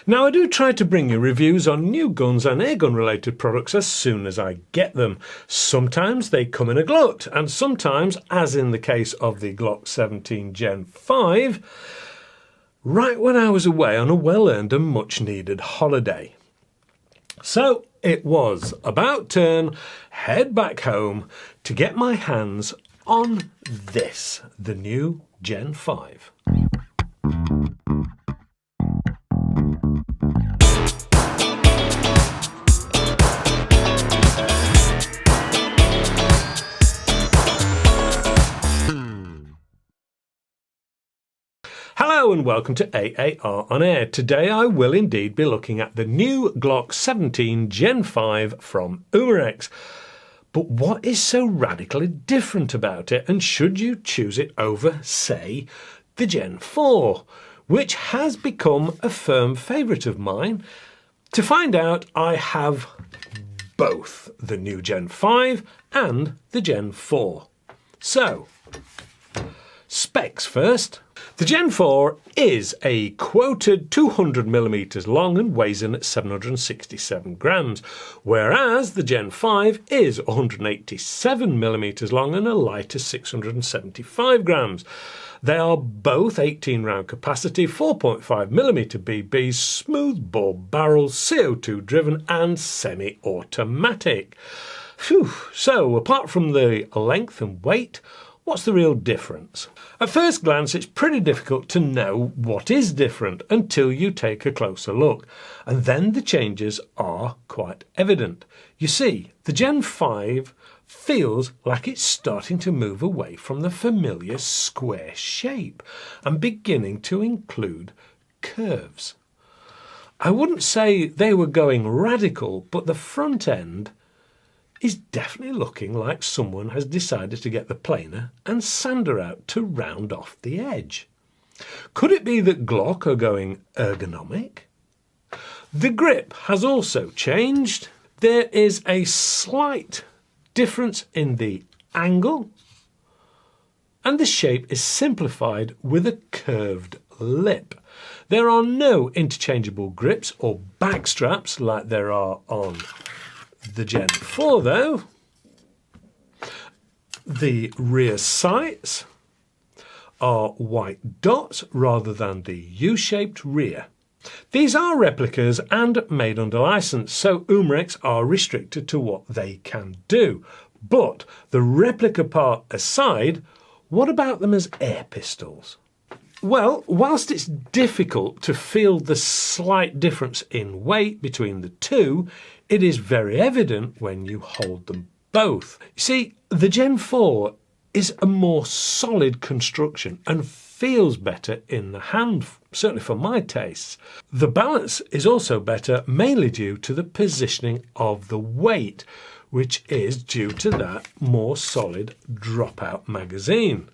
Now I do try to bring you reviews on new guns and airgun related products as soon as I get them. Sometimes they come in a glut, and sometimes, as in the case of the Glock 17 Gen 5, right when I was away on a well-earned and much needed holiday. So it was about turn, head back home to get my hands on this, the new Gen 5. Hello and welcome to AAR on Air. Today I will indeed be looking at the new Glock 17 Gen 5 from Umarex. But what is so radically different about it, and should you choose it over, say, the Gen 4, which has become a firm favourite of mine? To find out, I have both the new Gen 5 and the Gen 4. So, specs first. The Gen 4 is a quoted 200mm long and weighs in at 767 grams, whereas the Gen 5 is 187mm long and a lighter 675 grams. They are both 18 round capacity, 4.5mm BBs, smooth bore barrels, CO2 driven and semi-automatic. So apart from the length and weight, what's the real difference? At first glance, it's pretty difficult to know what is different until you take a closer look, and then the changes are quite evident. You see, the Gen 5 feels like it's starting to move away from the familiar square shape and beginning to include curves. I wouldn't say they were going radical, but the front end is definitely looking like someone has decided to get the planer and sander out to round off the edge. Could it be that Glock are going ergonomic? The grip has also changed. There is a slight difference in the angle, and the shape is simplified with a curved lip. There are no interchangeable grips or back straps like there are on the Gen 4 though. The rear sights are white dots rather than the U-shaped rear. These are replicas and made under license, so Umarex are restricted to what they can do. But the replica part aside, what about them as air pistols? Well, whilst it's difficult to feel the slight difference in weight between the two, it is very evident when you hold them both. You see, the Gen 4 is a more solid construction and feels better in the hand, certainly for my tastes. The balance is also better, mainly due to the positioning of the weight, which is due to that more solid dropout magazine,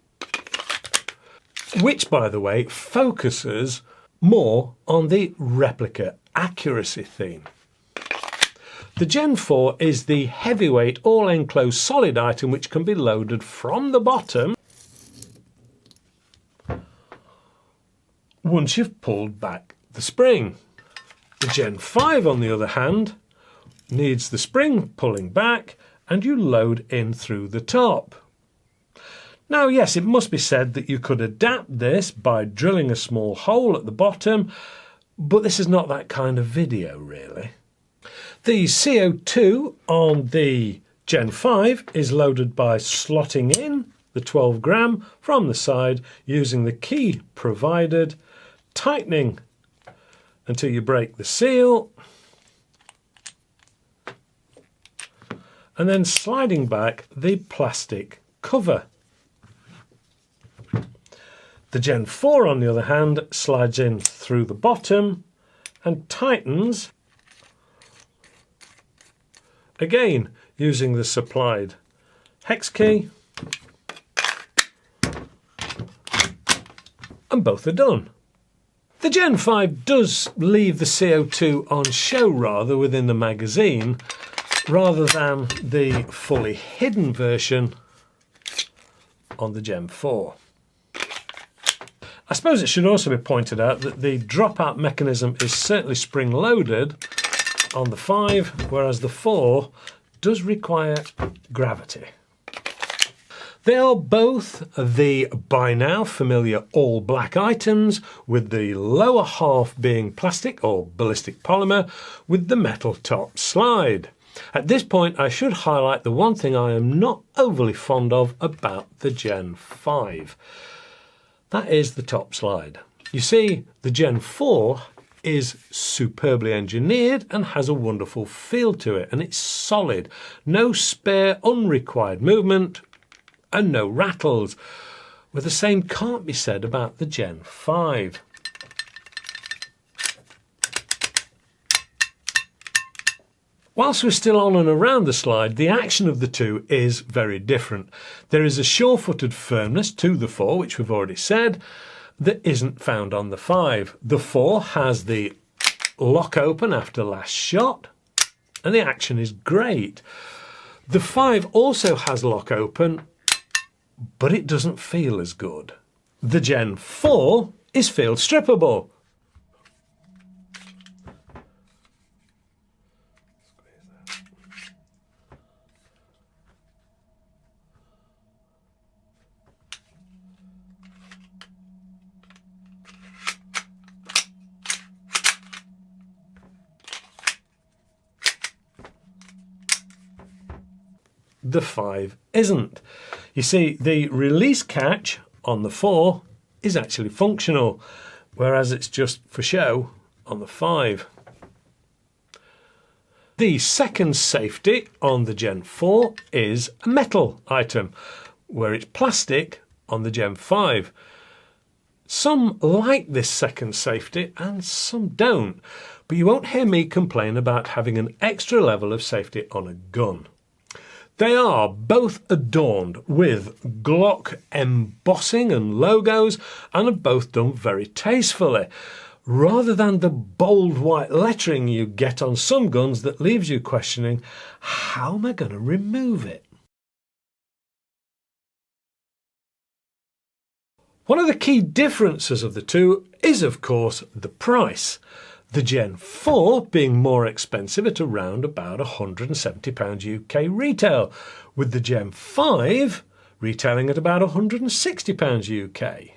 which, by the way, focuses more on the replica accuracy theme. The Gen 4 is the heavyweight, all-enclosed solid item which can be loaded from the bottom once you've pulled back the spring. The Gen 5, on the other hand, needs the spring pulling back and you load in through the top. Now, yes, it must be said that you could adapt this by drilling a small hole at the bottom, but this is not that kind of video, really. The CO2 on the Gen 5 is loaded by slotting in the 12 gram from the side using the key provided, tightening until you break the seal, and then sliding back the plastic cover. The Gen 4, on the other hand, slides in through the bottom and tightens, again using the supplied hex key, and both are done. The Gen 5 does leave the CO2 on show rather within the magazine, rather than the fully hidden version on the Gen 4. I suppose it should also be pointed out that the dropout mechanism is certainly spring-loaded on the 5, whereas the 4 does require gravity. They are both the by now familiar all black items, with the lower half being plastic or ballistic polymer with the metal top slide. At this point I should highlight the one thing I am not overly fond of about the Gen 5. That is the top slide. You see, the Gen 4 is superbly engineered and has a wonderful feel to it, and it's solid. No spare unrequired movement and no rattles. Well, the same can't be said about the Gen 5. Whilst we're still on and around the slide, the action of the two is very different. There is a sure-footed firmness to the 4, which we've already said, that isn't found on the 5. The 4 has the lock open after last shot, and the action is great. The 5 also has lock open, but it doesn't feel as good. The Gen 4 is field strippable. The 5 isn't. You see, the release catch on the 4 is actually functional, whereas it's just for show on the 5. The second safety on the Gen 4 is a metal item, where it's plastic on the Gen 5. Some like this second safety and some don't, but you won't hear me complain about having an extra level of safety on a gun. They are both adorned with Glock embossing and logos, and are both done very tastefully, rather than the bold white lettering you get on some guns that leaves you questioning, how am I going to remove it? One of the key differences of the two is, of course, the price. The Gen 4 being more expensive at around about £170 UK retail, with the Gen 5 retailing at about £160 UK.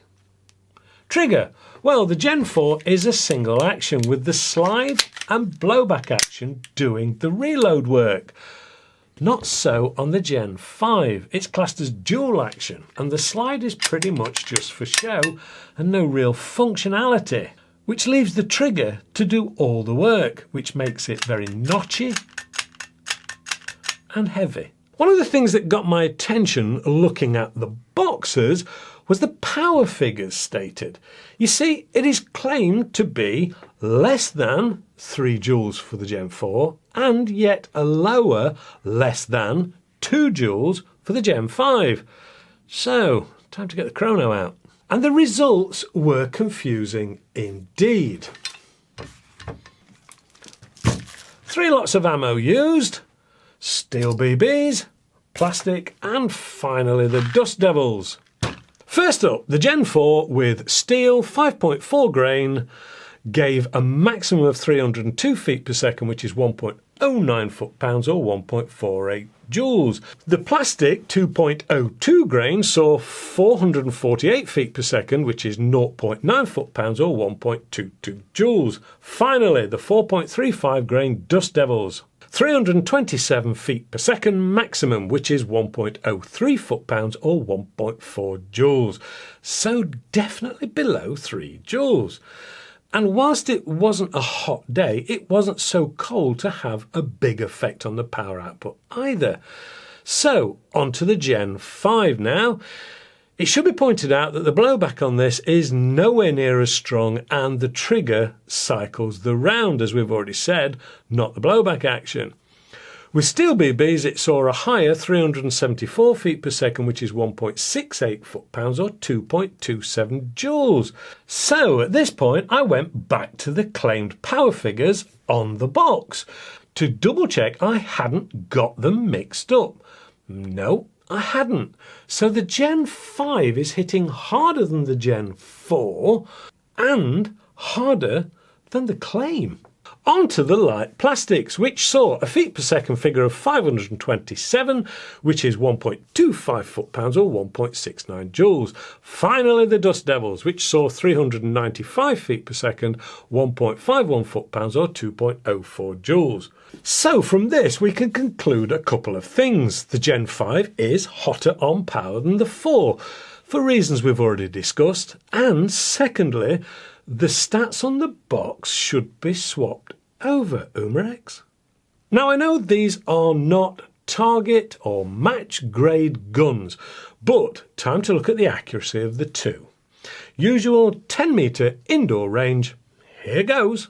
Trigger. Well, the Gen 4 is a single action, with the slide and blowback action doing the reload work. Not so on the Gen 5. It's classed as dual action, and the slide is pretty much just for show and no real functionality, which leaves the trigger to do all the work, which makes it very notchy and heavy. One of the things that got my attention looking at the boxes was the power figures stated. You see, it is claimed to be less than 3 joules for the Gen 4, and yet a lower less than 2 joules for the Gen 5. So, time to get the chrono out. And the results were confusing indeed. 3 lots of ammo used, steel BBs, plastic, and finally the Dust Devils. First up, the Gen 4 with steel 5.4 grain gave a maximum of 302 feet per second, which is 1.09 foot-pounds or 1.48 joules. The plastic 2.02 grain saw 448 feet per second, which is 0.9 foot-pounds or 1.22 joules. Finally, the 4.35 grain Dust Devils. 327 feet per second maximum, which is 1.03 foot-pounds or 1.4 joules. So definitely below 3 joules. And whilst it wasn't a hot day, it wasn't so cold to have a big effect on the power output either. So, on to the Gen 5 now. It should be pointed out that the blowback on this is nowhere near as strong, and the trigger cycles the round, as we've already said, not the blowback action. With steel BBs, it saw a higher 374 feet per second, which is 1.68 foot-pounds or 2.27 joules. So at this point, I went back to the claimed power figures on the box to double check I hadn't got them mixed up. No, I hadn't. So the Gen 5 is hitting harder than the Gen 4 and harder than the claim. On to the light plastics, which saw a feet per second figure of 527, which is 1.25 foot-pounds or 1.69 joules. Finally, the dust devils, which saw 395 feet per second, 1.51 foot-pounds or 2.04 joules. So from this, we can conclude a couple of things. The Gen 5 is hotter on power than the 4, for reasons we've already discussed. And secondly, the stats on the box should be swapped over, Umarex. Now, I know these are not target or match grade guns, but time to look at the accuracy of the two. Usual 10-metre indoor range. Here goes.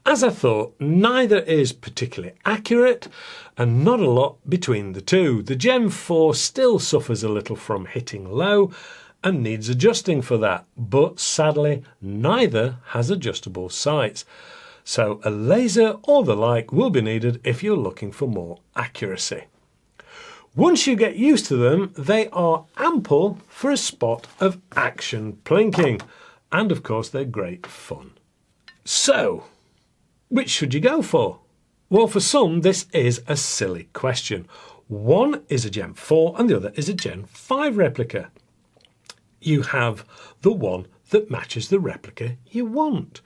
As I thought, neither is particularly accurate and not a lot between the two. The Gen 4 still suffers a little from hitting low and needs adjusting for that, but sadly neither has adjustable sights. So a laser or the like will be needed if you're looking for more accuracy. Once you get used to them, they are ample for a spot of action plinking, and of course they're great fun. So, which should you go for? Well, for some, this is a silly question. One is a Gen 4 and the other is a Gen 5 replica. You have the one that matches the replica you want.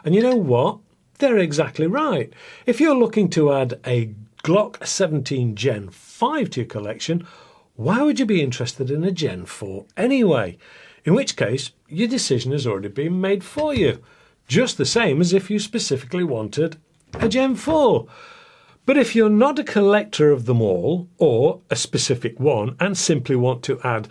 And you know what? They're exactly right. If you're looking to add a Glock 17 Gen 5 to your collection, why would you be interested in a Gen 4 anyway? In which case, your decision has already been made for you. Just the same as if you specifically wanted a Gen 4. But if you're not a collector of them all, or a specific one, and simply want to add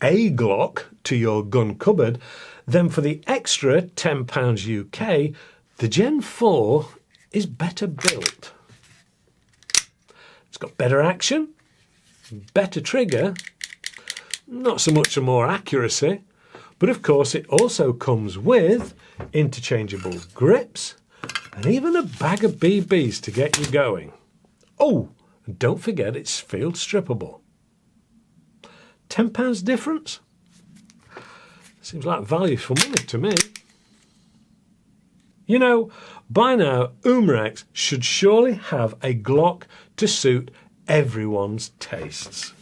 a Glock to your gun cupboard, then for the extra £10 UK, the Gen 4 is better built. It's got better action, better trigger, not so much more accuracy, but of course it also comes with interchangeable grips and even a bag of BBs to get you going. Oh, and don't forget it's field strippable. £10 difference? Seems like value for money to me. You know, by now Umarex should surely have a Glock to suit everyone's tastes.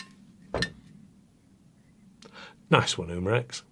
Nice one, Umarex.